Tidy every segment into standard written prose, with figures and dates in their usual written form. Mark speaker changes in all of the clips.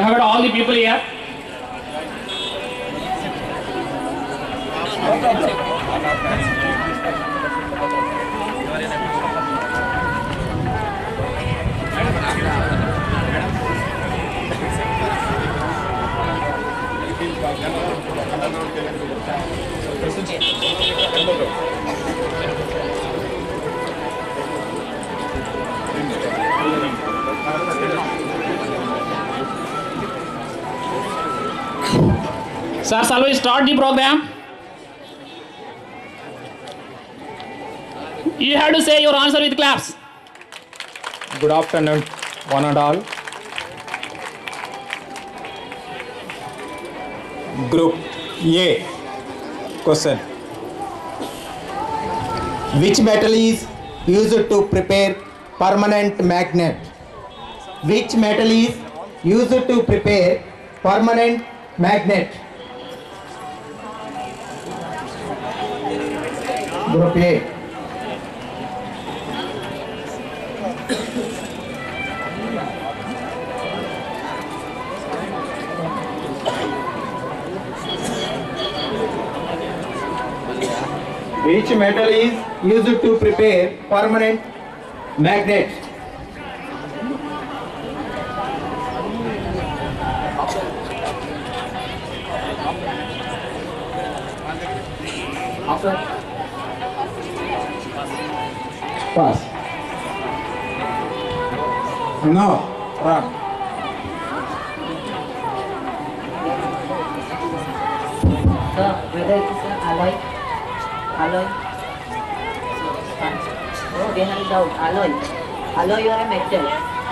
Speaker 1: have got all the people here. Sir, shall we start the program? You have to say your answer with claps.
Speaker 2: Good afternoon, one and all. Group A. Question. Which metal is used to prepare permanent magnet? Which metal is used to prepare permanent magnet? Group A. Which metal is used to prepare permanent magnet? Pass. No. Wrong.
Speaker 3: So whether it is an alloy. No, they have doubt. Alloy or a metal.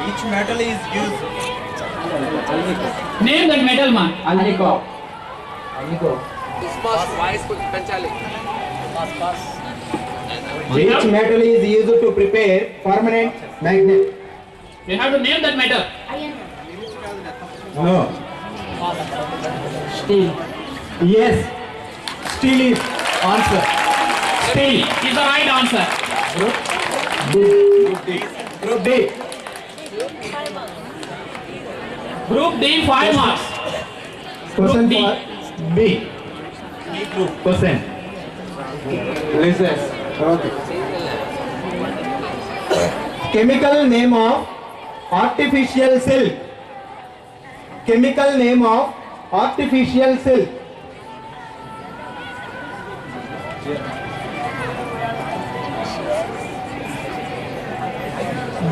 Speaker 2: Which metal is used?
Speaker 1: Name that metal, man.
Speaker 2: Alnico. Which metal is used to prepare permanent magnet?
Speaker 1: You have to name that metal.
Speaker 2: No.
Speaker 3: Steel.
Speaker 2: Yes. Steel is answer.
Speaker 1: Steel is the right answer.
Speaker 2: Group D.
Speaker 1: Group D, 5 marks.
Speaker 2: Question
Speaker 1: D.
Speaker 2: for B. B group. Question. Listen. Okay. Chemical name of artificial silk. Chemical name of artificial silk.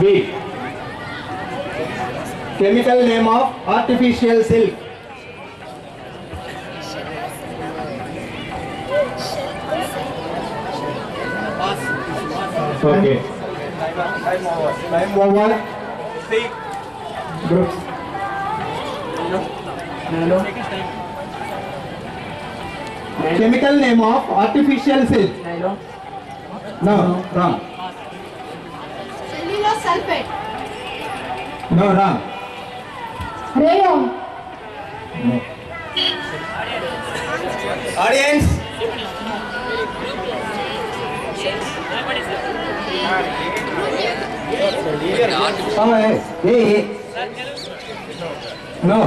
Speaker 2: B. Chemical name of artificial silk. Okay. Time over. Groups. Chemical name of artificial silk.
Speaker 3: Nylon.
Speaker 2: No, wrong.
Speaker 4: Cellulose sulfate.
Speaker 2: No, wrong.
Speaker 4: Rayon.
Speaker 2: No. Audience. Oh, hey. No.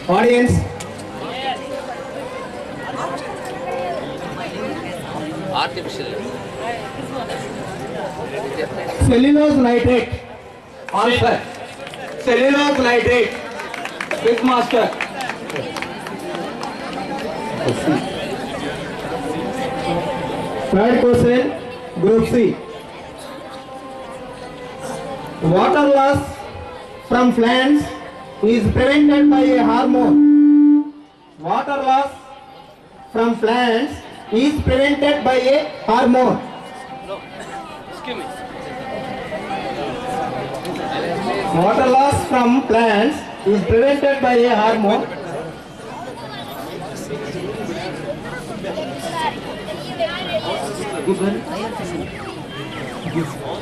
Speaker 2: Audience.
Speaker 5: Artificial.
Speaker 2: Cellulose nitrate. Answer. Cellulose nitrate. Quick master. Third question, Group C. Water loss from plants is prevented by a hormone. Water loss from plants is prevented by a hormone.
Speaker 5: Excuse me.
Speaker 2: Water loss from plants is prevented by a hormone.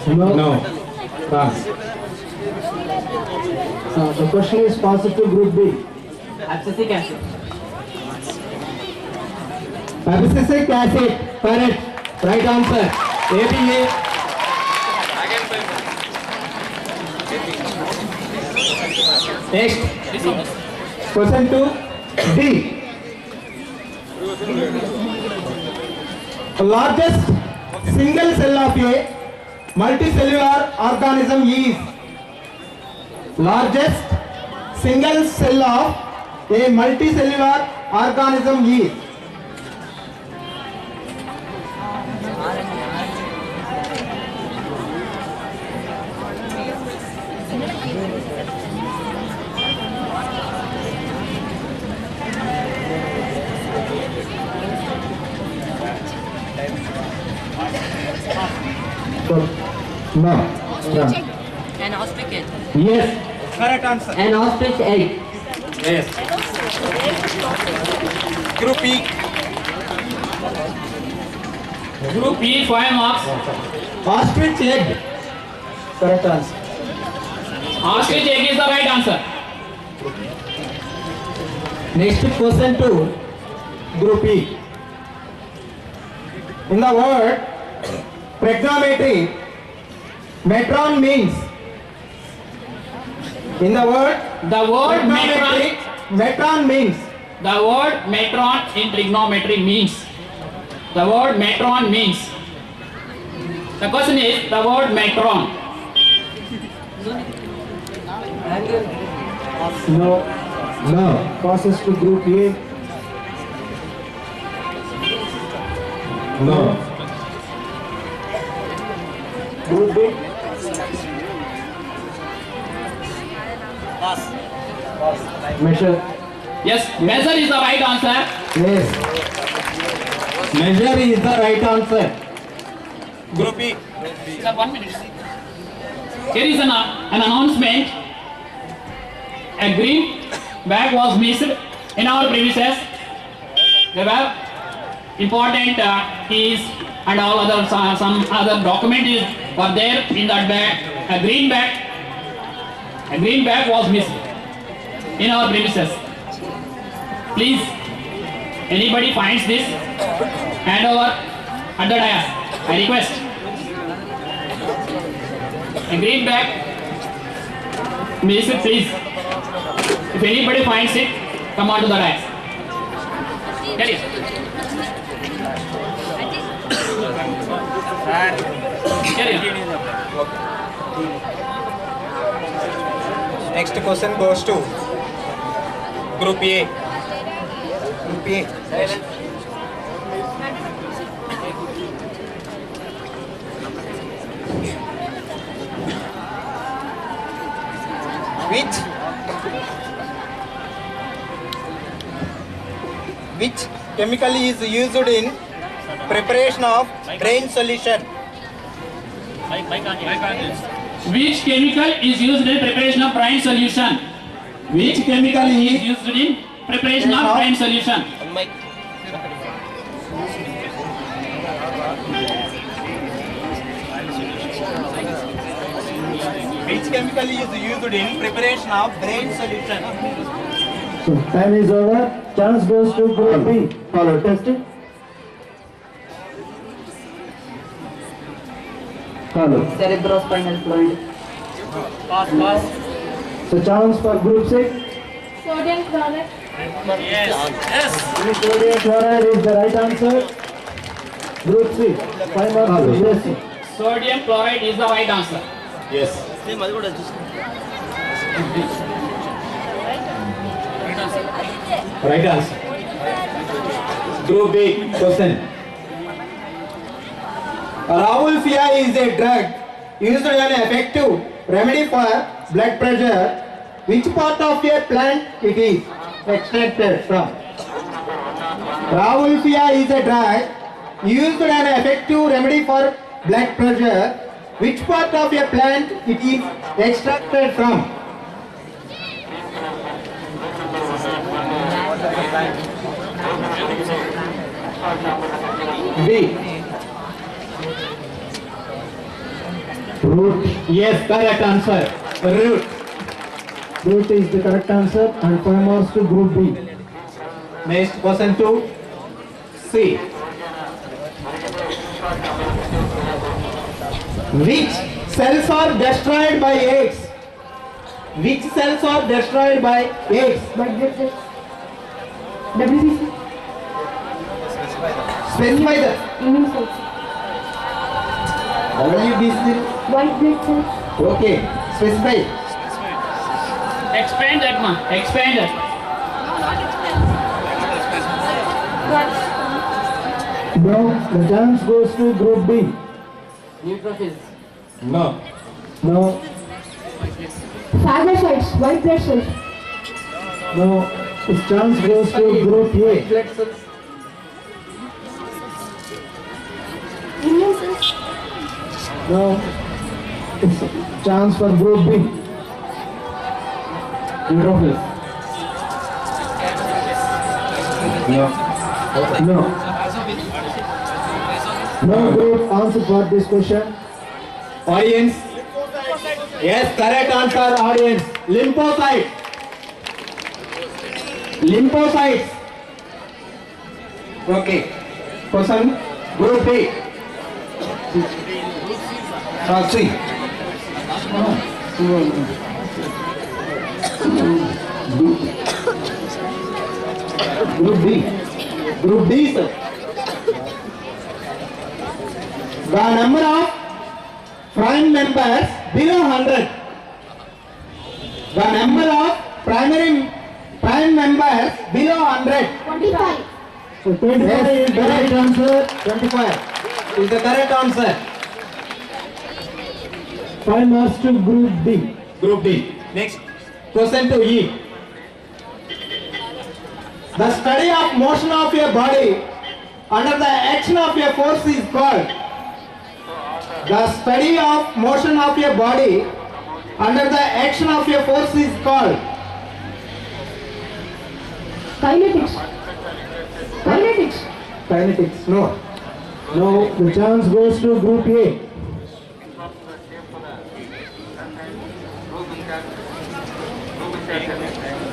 Speaker 2: No. Wrong. The question is passed to Group B.
Speaker 3: Abscisic acid.
Speaker 2: Abscisic acid, correct. Right answer. APA. Next. Question 2. D. The largest single cell of a multicellular organism is. Largest single cell of a multicellular organism is. No.
Speaker 3: An ostrich.
Speaker 2: Yes.
Speaker 3: An ostrich egg.
Speaker 2: Yes. Group E.
Speaker 1: Group E, 5 marks.
Speaker 2: Ostrich egg. Correct answer.
Speaker 1: Ostrich egg is the right answer.
Speaker 2: Next question 2. Group E. In the word trigonometry, metron means. In the word
Speaker 1: The word
Speaker 2: trigonometry,
Speaker 1: metron,
Speaker 2: metron means.
Speaker 1: the word metron in trigonometry means. The word metron means. The question is the word metron.
Speaker 2: No. No. Passes to group A. No. Group B. Measure.
Speaker 1: Yes, measure is the right answer.
Speaker 2: Yes. Measure is the right answer.
Speaker 1: Sir, 1 minute. Here is an announcement. A green bag was missed in our premises. There were important keys and all other some other document were there in that bag. A green bag was missed in our premises. Please, anybody finds this, hand over at the dais. I request. A green bag missed, please. If anybody finds it, come on to the dais. Carry it. Carry on.
Speaker 2: Next question goes to Group A. Group A. Which chemical is used in preparation of drain solution?
Speaker 1: Which chemical is used in preparation of brine solution?
Speaker 2: Which chemical
Speaker 1: Is
Speaker 2: is
Speaker 1: used in preparation of brine solution?
Speaker 2: Which chemical is used in preparation of drain solution?
Speaker 6: So time is over. Chance goes to group B. Follow testing. Follow.
Speaker 3: Cerebrospinal fluid.
Speaker 6: So chance for group C.
Speaker 4: Sodium chloride.
Speaker 6: Sodium chloride is the right answer. Group C. 5 marks. Yes.
Speaker 1: Sodium chloride is the right answer.
Speaker 2: Yes. Right answer. Group B question. Rauwolfia is a drug used as an effective remedy for blood pressure. Which part of a plant it is extracted from? Rauwolfia is a drug used as an effective remedy for blood pressure. Which part of a plant it is extracted from? B.
Speaker 6: Root.
Speaker 2: Yes, correct answer. Root.
Speaker 6: Root is the correct answer and 5 marks to group B.
Speaker 2: Next question to C. Which cells are destroyed by AIDS? Which cells are destroyed by AIDS?
Speaker 4: White blood cells. WBC.
Speaker 2: Specify the
Speaker 4: Immune cells.
Speaker 2: WBC.
Speaker 4: White blood cells.
Speaker 2: Okay. Specify.
Speaker 1: Expand that one. Expand that.
Speaker 4: What?
Speaker 6: No, the chance goes to Group B.
Speaker 1: Neutrophils.
Speaker 2: No.
Speaker 6: No,
Speaker 4: Phagocytes. White blood cells.
Speaker 6: no, the chance goes to Group A.
Speaker 2: Blood cells.
Speaker 4: Immune cells.
Speaker 6: No, it's chance for Group B.
Speaker 1: Neutrophils.
Speaker 6: No. No group answer for this question.
Speaker 2: Audience. Yes, correct answer, audience. Lymphocyte. Lymphocytes. Okay. Question. Group B. C. Group D. Group D, sir. The number of prime members below 100. The number of prime members below 100.
Speaker 4: 25.
Speaker 6: So 25 is the right answer.
Speaker 2: 25 is the correct answer.
Speaker 6: 5 marks to Group D.
Speaker 2: Group D. Next. Question to E. The study of motion of your body under the action of a force is called. The study of motion of your body under the action of a force is called.
Speaker 4: Kinetics. Kinetics.
Speaker 2: Kinetics. No.
Speaker 6: Now the chance goes to Group A.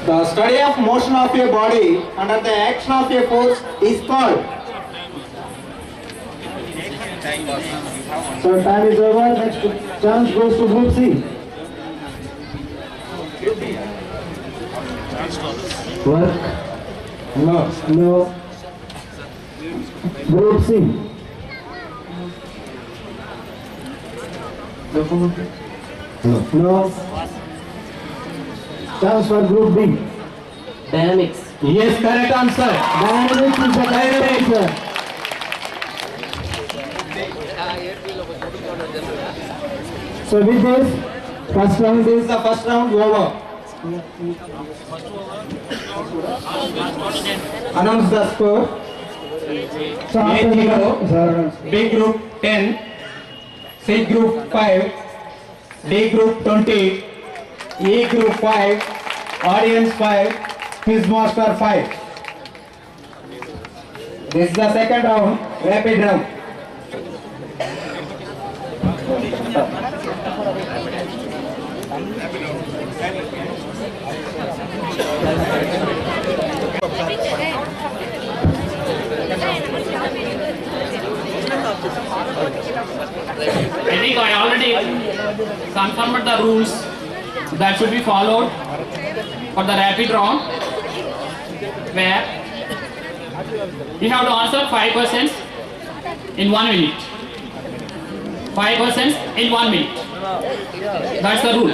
Speaker 2: The study of motion of your body under the action of a force is called.
Speaker 6: So time is over. Next chance goes to Group C. Work.
Speaker 2: No.
Speaker 6: No. Group C. No. Chance for Group B.
Speaker 3: Dynamics.
Speaker 2: Yes, correct answer.
Speaker 6: Dynamics is the correct answer. So with this, first round
Speaker 2: This
Speaker 6: is
Speaker 2: is the first round over. Announce the score. A zero. B group 10, C group 5, D group 20, E group 5, audience 5, Quizmaster 5. This is the second round, rapid round.
Speaker 1: I think I already confirmed the rules that should be followed for the rapid round, where you have to answer 5 questions in 1 minute. 5 questions in 1 minute. That's the rule.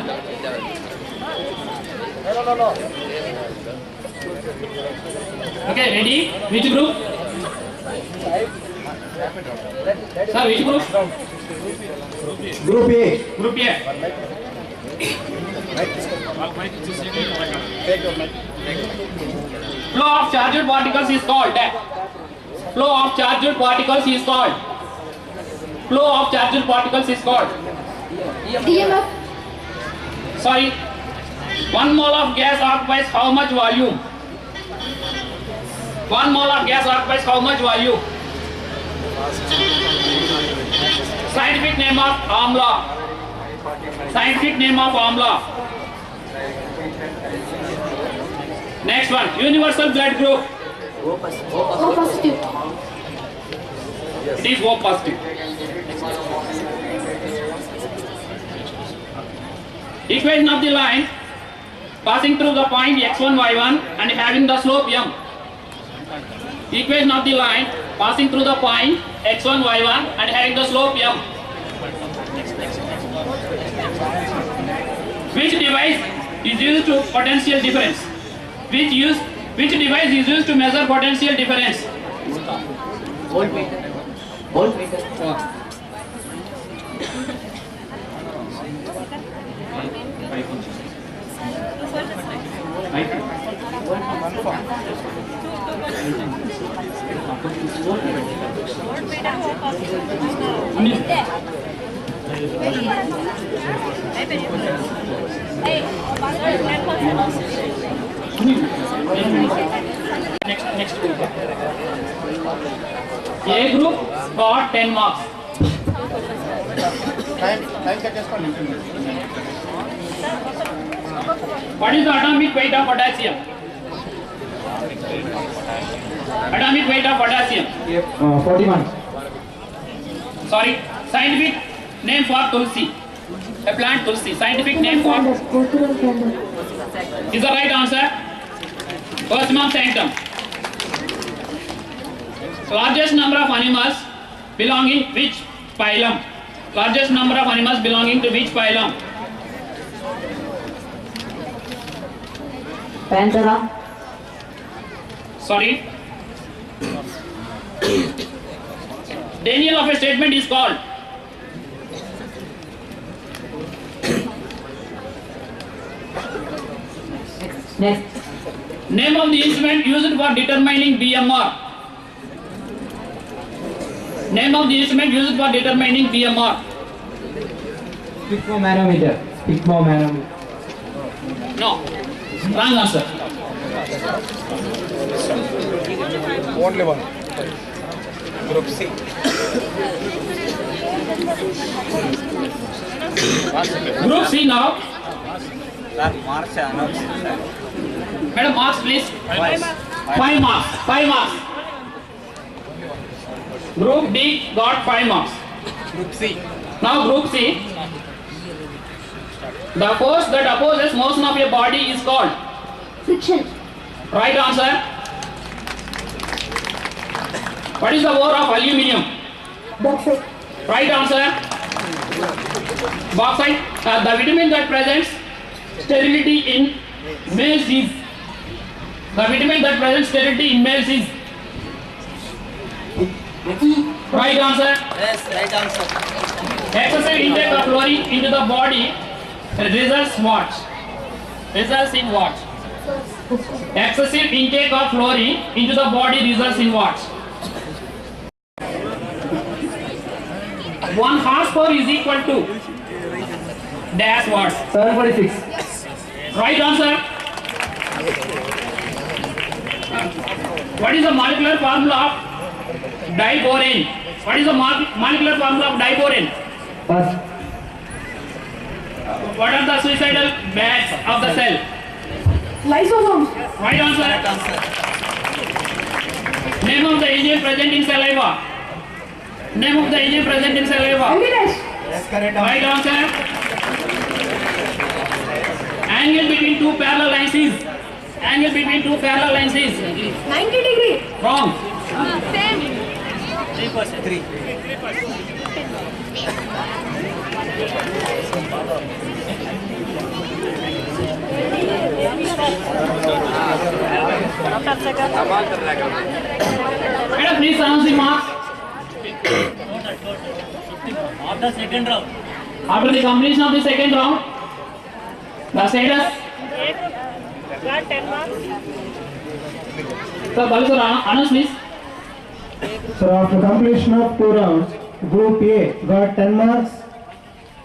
Speaker 1: Okay, ready? Which group? Sir, which group?
Speaker 2: Group A.
Speaker 1: Group A. Flow of charged particles is called. Flow of charged particles is called. Flow of charged particles is called.
Speaker 4: EMF.
Speaker 1: Sorry. 1 mole of gas occupies how much volume? 1 mole of gas occupies how much volume? Scientific name of amla. Scientific name of amla. Next one, universal blood group.
Speaker 4: O positive.
Speaker 1: It is O positive. Equation of the line passing through the point x1, y1 and having the slope m. Equation of the line passing through the point x1, y1 and having the slope m. Which device is used to potential difference? Which device is used to measure potential difference?
Speaker 3: Voltmeter. Voltmeter.
Speaker 1: Next group. A group got 10 marks. What is the atomic weight of potassium? Atomic weight of potassium.
Speaker 6: 41.
Speaker 1: Sorry. Scientific name for tulsi. A plant tulsi. Scientific name for is the right answer. Osmum sanctum. Largest number of animals belonging which phylum? Largest number of animals belonging to which phylum?
Speaker 3: Panthera.
Speaker 1: Sorry. Daniel of a statement is called.
Speaker 3: Next.
Speaker 1: Name of the instrument used for determining BMR. Name of the instrument used for determining BMR.
Speaker 6: Sphygmomanometer. Sphygmomanometer.
Speaker 1: No. Wrong answer.
Speaker 7: Only one. Group C.
Speaker 1: Group C now.
Speaker 7: Sir, marks announced.
Speaker 1: Madam, marks please. 5 marks. 5 marks. Group D got 5 marks.
Speaker 7: Group C.
Speaker 1: Now group C. The force that opposes motion of a body is called.
Speaker 4: Friction.
Speaker 1: Right answer. What is the ore of aluminium?
Speaker 4: Bauxite.
Speaker 1: Right answer. Bauxite. The vitamin that presents sterility in males is. The vitamin that presents sterility in males is. Right answer.
Speaker 5: Yes, right answer.
Speaker 1: Excessive intake of fluorine into the body results what? Results in what? Excessive intake of fluorine into the body results in what? 1 horsepower is equal to dash watts.
Speaker 6: 746.
Speaker 1: Right answer. What is the molecular formula of diborane? What is the molecular formula of diborane?
Speaker 6: Pass.
Speaker 1: What are the suicidal bags of the cell?
Speaker 4: Lysosomes.
Speaker 1: Right answer. Name of the agent present in saliva. Name of the agent present in saliva.
Speaker 4: Emptiness.
Speaker 1: Right answer. Angle between two parallel lines is. Angle between two parallel lines is.
Speaker 4: 90 degree.
Speaker 1: Wrong.
Speaker 4: Same.
Speaker 5: 3%.
Speaker 1: Madam, please announce the marks.
Speaker 5: After second round.
Speaker 1: After the completion of the second round, the status.
Speaker 8: Got 10 marks.
Speaker 1: Sir, Balu sir, announce please.
Speaker 6: So after completion of 2 rounds, Group A got 10 marks,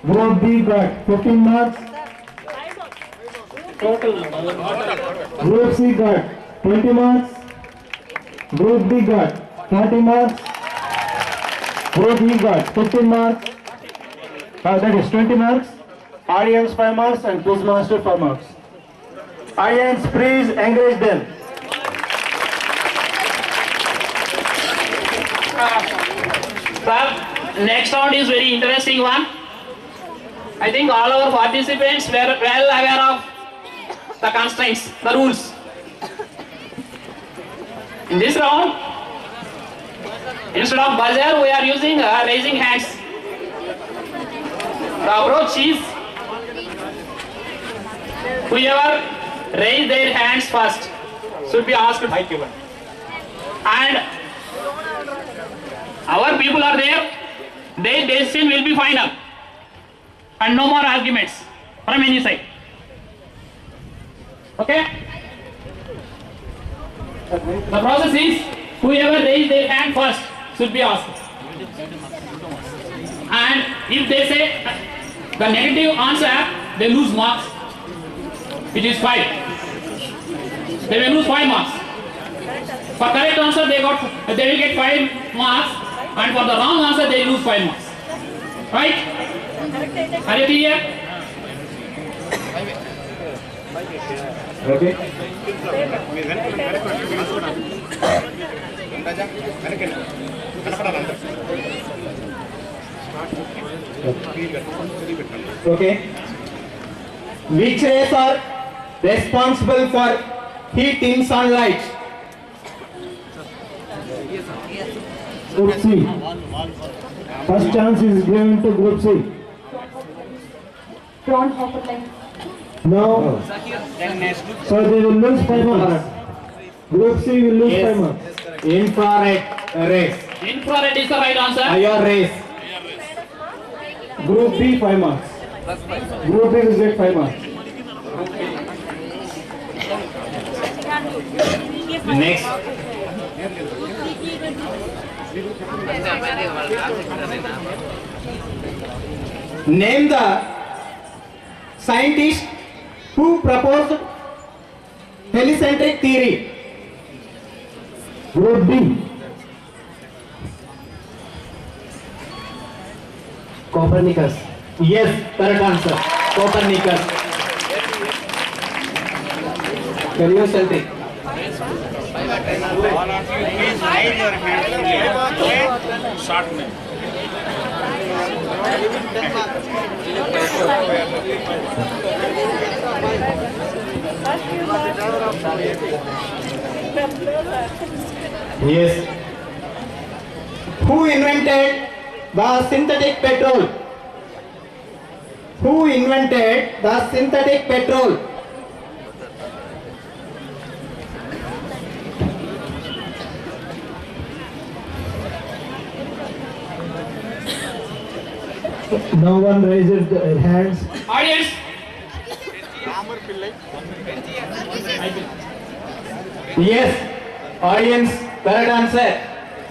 Speaker 6: Group B got 15 marks, Group C got 20 marks, Group D got 30 marks, Group E got 15 marks, that is 20 marks, audience 5 marks and quizmaster 5 marks. Audience, please encourage them.
Speaker 1: Sir, next round is very interesting one. I think all our participants were well aware of the constraints, the rules. In this round, instead of buzzer, we are using raising hands. The approach is whoever raise their hands first should be asked mic given. And our people are there, their decision will be final. And no more arguments from any side. Okay? The process is whoever raise their hand first should be asked. And if they say the negative answer, they lose marks. It is 5. They will lose 5 marks. For correct answer, they will get 5 marks, and for the wrong answer, they lose 5 marks. Right? Are you clear?
Speaker 6: Okay.
Speaker 2: Okay. Which rays are responsible for heat in sunlight?
Speaker 6: Group C. First chance is given to Group C.
Speaker 4: Fraunhofer lens.
Speaker 6: No. So they will lose 5 marks. Group C will lose 5 marks.
Speaker 2: Infrared rays.
Speaker 1: Infrared is the right answer.
Speaker 2: IR rays.
Speaker 6: Group B 5 marks. Group B will get 5 marks.
Speaker 2: Next. Name the scientist who proposed heliocentric theory.
Speaker 6: Group B.
Speaker 2: Copernicus. Yes, correct answer. Copernicus. Heliocentric.
Speaker 7: Please raise your hands. Short name.
Speaker 2: Yes. Who invented the synthetic petrol? Who invented the synthetic petrol?
Speaker 6: No one raises their hands.
Speaker 1: Audience,
Speaker 2: Yes. Audience, correct answer.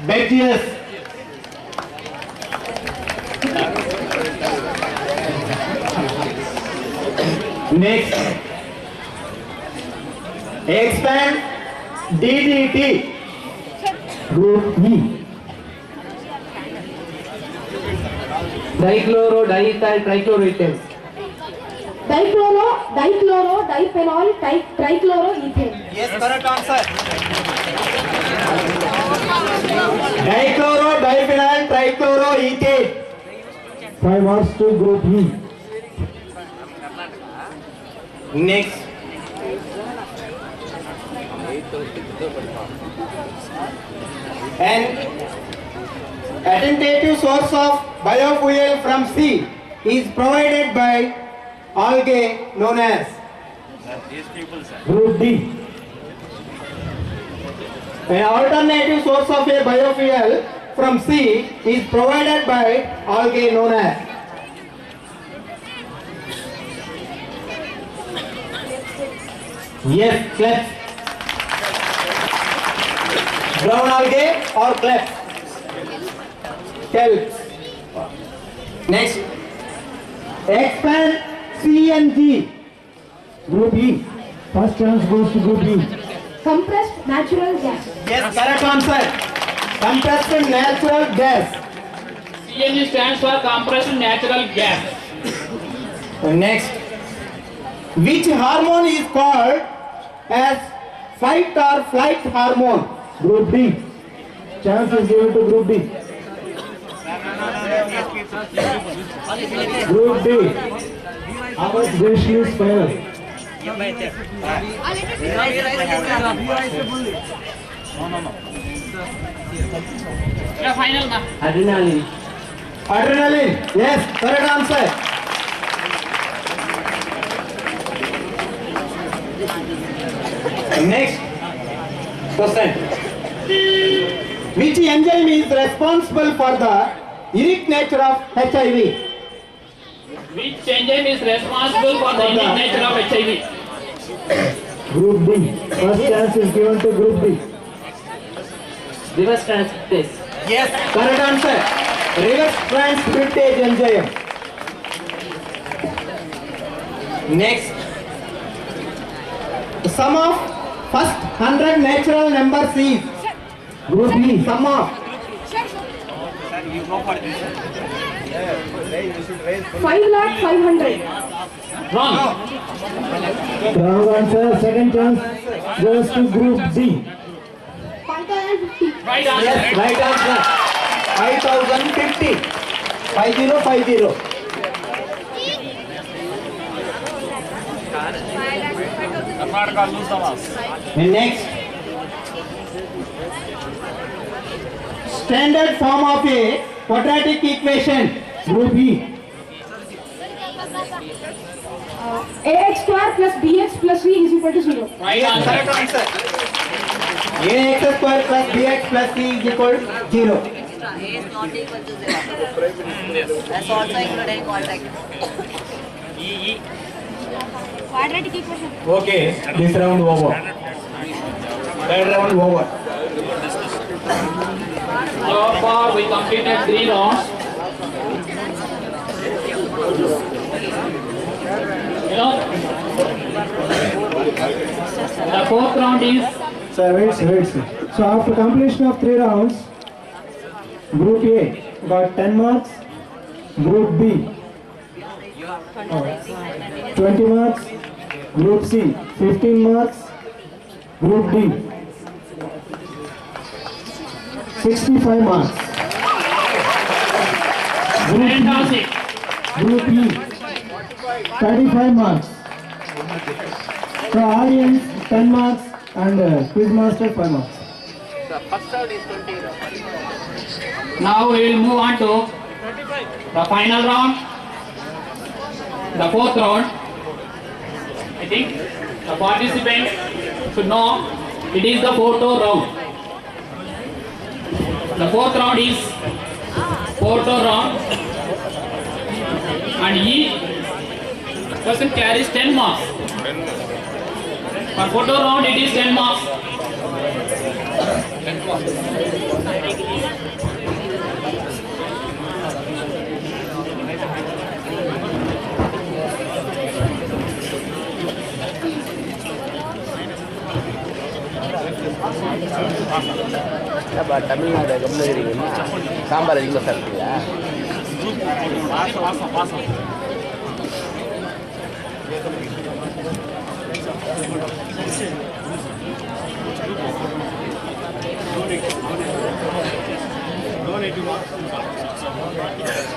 Speaker 2: Bet yes. Next. Expand DDT.
Speaker 6: Group E.
Speaker 2: Dichloro, diethyl, trichloroethane.
Speaker 4: Dichloro, diphenol, trichloroethane.
Speaker 7: Yes, correct answer.
Speaker 2: Dichloro, diphenyl, trichloroethane.
Speaker 6: 5 marks to Group E.
Speaker 2: Next. An alternative source of biofuel from sea is provided by algae known as.
Speaker 6: Group D.
Speaker 2: An alternative source of a biofuel from sea is provided by algae known as. Yes, cleft. Brown algae or cleft? Kelp. Next. Expand CNG.
Speaker 6: Group E. First chance goes to Group E.
Speaker 4: Compressed natural gas.
Speaker 2: Yes, correct answer. Compressed natural gas.
Speaker 1: CNG stands for compressed natural gas.
Speaker 2: Next. Which hormone is called as fight or flight hormone?
Speaker 6: Group D. Chance is given to Group D. Group D. Our Jayashree final.
Speaker 1: Yeah, final na.
Speaker 3: Adrenaline.
Speaker 2: Adrenaline. Yes, correct answer. Next question. Which enzyme is responsible for the unique nature of HIV?
Speaker 1: Which enzyme is responsible for the unique nature of HIV?
Speaker 6: Group D. First chance is given to Group D.
Speaker 3: Reverse transcriptase.
Speaker 2: Yes, correct answer. Reverse transcriptase enzyme. Next, the sum of first 100 natural numbers is
Speaker 6: Group E.
Speaker 2: sum of
Speaker 7: You go for this.
Speaker 4: 5,500,000.
Speaker 1: Wrong.
Speaker 6: Wrong answer. Second chance goes to Group D.
Speaker 4: 5,050.
Speaker 1: Right answer.
Speaker 2: yes, right answer. 5,050. 5050.
Speaker 7: Karnataka lose the mass.
Speaker 2: And next, standard form of a quadratic equation.
Speaker 6: Group E.
Speaker 4: ax square plus bx plus c is equal to 0.
Speaker 1: Right
Speaker 2: Correct
Speaker 1: answer.
Speaker 2: answer. Ax square plus bx plus c is equal to 0.
Speaker 3: A is not equal to 0. That's also including quadratic.
Speaker 4: Quadratic equation.
Speaker 2: Okay, this round over. Third round over.
Speaker 1: So far we completed 3 rounds. You know, the 4th round is
Speaker 6: So wait. So after completion of 3 rounds, Group A got 10 marks, Group B 20 marks, Group C 15 marks, Group D 65 marks.
Speaker 1: fantastic.
Speaker 6: Group E 35 marks. So audience 10 marks and quiz master 5 marks.
Speaker 1: Now we will move on to the final round, the 4th round. I think the participant should know it is the photo round. The 4th round is photo round, and each person carries 10 marks. For photo round it is 10 marks.
Speaker 9: Tamil Nadu கம்முன்னு சாம்பார் அதிகமாக சாப்பிட்டீங்களா?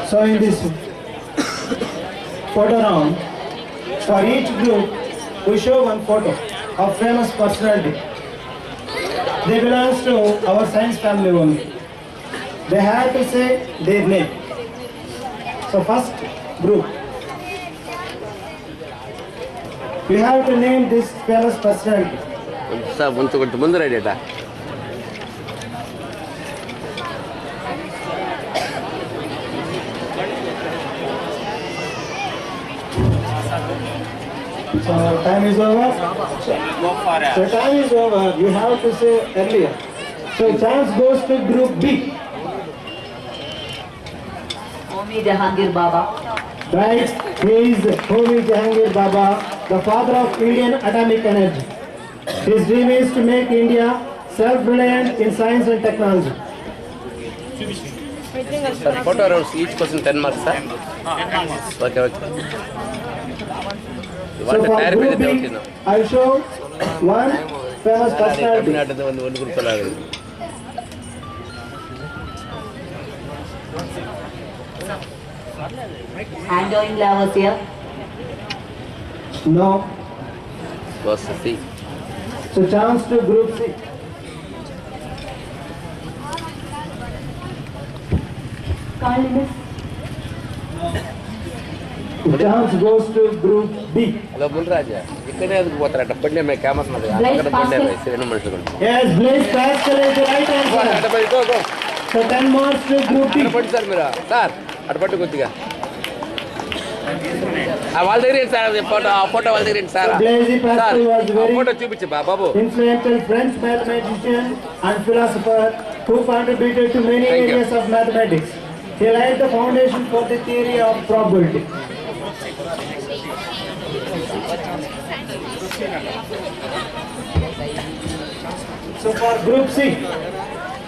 Speaker 6: So in this photo round, for each group, we show one photo of famous personality. They belong to our science family only. They have to say their name. So first group, we have to name this famous personality.
Speaker 9: Sir కొంచెం ముందు రైడేటా
Speaker 6: So time is over.
Speaker 7: Go for it.
Speaker 6: So time is over. You have to say earlier. So chance goes to group B.
Speaker 3: Homi Jahangir Baba.
Speaker 6: Right, he is Homi Jahangir Baba, the father of Indian atomic energy. His dream is to make India self-reliant in science and technology.
Speaker 9: Sir photo rounds each person 10 marks sir okay okay
Speaker 6: So
Speaker 9: వాళ్ళ
Speaker 6: for
Speaker 9: tyre మీద
Speaker 6: group B,
Speaker 9: doubt
Speaker 6: I show one famous personality.
Speaker 9: தமிழ்நாட்டில் வந்து ஒன்று group
Speaker 3: Andoin Lavoisier.
Speaker 2: No.
Speaker 9: Was C.
Speaker 2: So chance to group C.
Speaker 4: Carl Lewis.
Speaker 2: Chance goes to group B.
Speaker 9: Hello Munraja ఇక్కడే ఎందుకు పోతారట బండి మేము క్యామస్ ఉన్నది అక్కడ బండి రెండు మనుషులు
Speaker 2: Yes, Blaise Pascal is the right answer. So 10 marks to group B.
Speaker 9: అటు పట్టు సార్ మీరు సార్ అటు పట్టు కొద్దిగా వాళ్ళ దగ్గర ఏంటి సార్ ఫోటో ఆ ఫోటో వాళ్ళ దగ్గర ఏంటి sir
Speaker 2: Blaise
Speaker 9: sir
Speaker 2: Pascal was
Speaker 9: ఆ
Speaker 2: very
Speaker 9: ఫోటో చూపించు బాబు
Speaker 2: influential French mathematician and philosopher who contributed to many
Speaker 9: Thank you.
Speaker 2: areas of mathematics. He laid the foundation for the theory of probability. So for group C,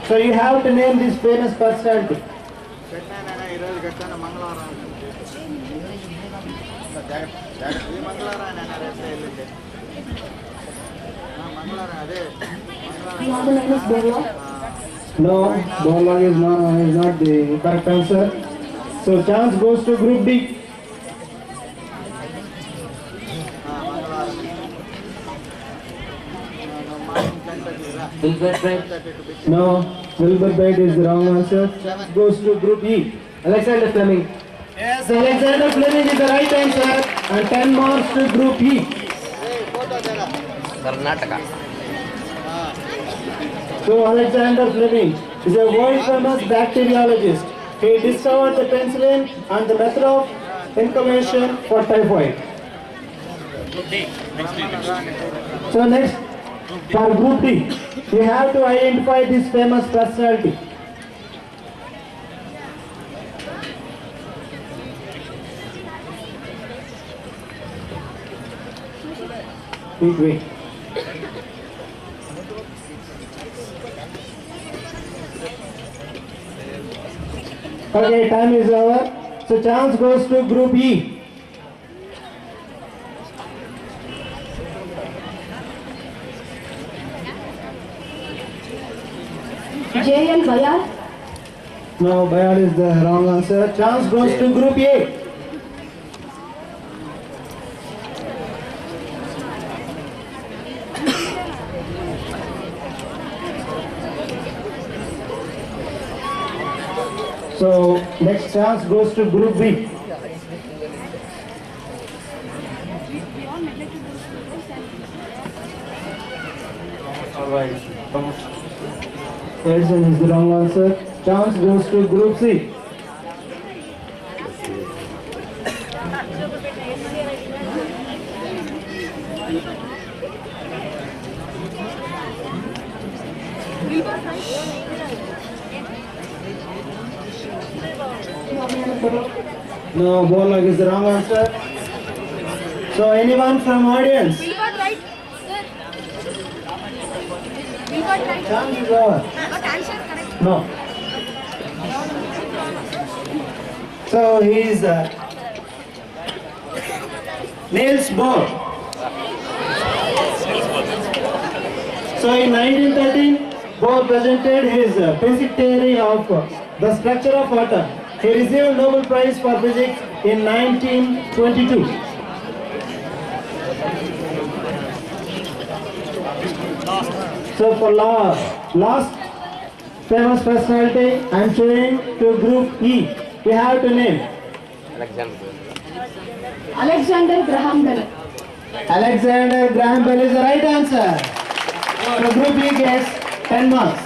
Speaker 2: so you have to name this famous personality.
Speaker 4: You want the name is Borla?
Speaker 2: No, Borlaug is not the correct answer. So chance goes to group D.
Speaker 3: Wilbur Wright.
Speaker 2: No, Wilbur Wright is the wrong answer. Goes to group E. Alexander Fleming. Yes, Alexander Fleming is the right answer. And 10 marks to group E.
Speaker 9: Karnataka
Speaker 2: So Alexander Fleming is a world famous bacteriologist. He discovered the penicillin and the method of incubation for typhoid. So next, for group D, you have to identify this famous personality. Wait. Okay, time is over. So chance goes to group E.
Speaker 4: J.L. Bayar.
Speaker 2: No, Bayard is the wrong answer. Chance goes to group A. So next chance goes to group B. Alright. Edison is the wrong answer. Chance goes to group C. No, Borlaug is the wrong answer. So anyone from audience?
Speaker 4: Wilbur Wright. Wilbur Wright.
Speaker 2: Chance is over.
Speaker 4: But answer correct.
Speaker 2: No. So he is Niels Bohr. So in 1913, Bohr presented his basic theory of the structure of water. He received Nobel Prize for Physics in 1922. So for last famous personality, I am showing to group E. We have to name
Speaker 4: Alexander Graham Bell.
Speaker 2: Alexander Graham Bell is the right answer. So group E gets 10 marks.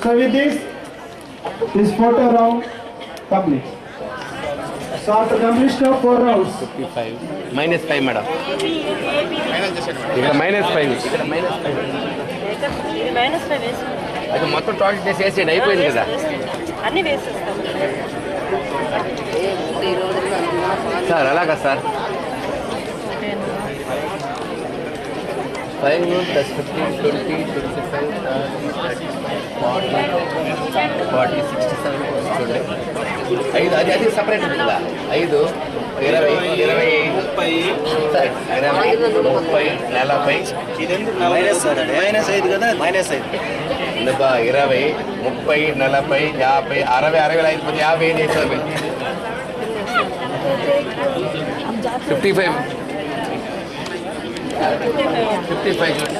Speaker 2: So with this photo round complete. So after completion of 4 rounds,
Speaker 9: -5 madam ఇక్కడ -5 ఇక్కడ -5
Speaker 8: -5 వేసి
Speaker 9: అది మొత్తం total చేసి వేసేయండి అయిపోయింది కదా
Speaker 8: అన్ని వేసేస్తాం
Speaker 9: సార్ అలాగా సార్ 5 + 15 20 25 40 67 చూడండి 5 అది సపరేట్ ఉంది కదా 5 20 25 30 40
Speaker 7: మైనస్ 5 కదా మైనస్ 5
Speaker 9: 20 30 40 50 60 60 65 50 50 చేసారు 55 55 చూడండి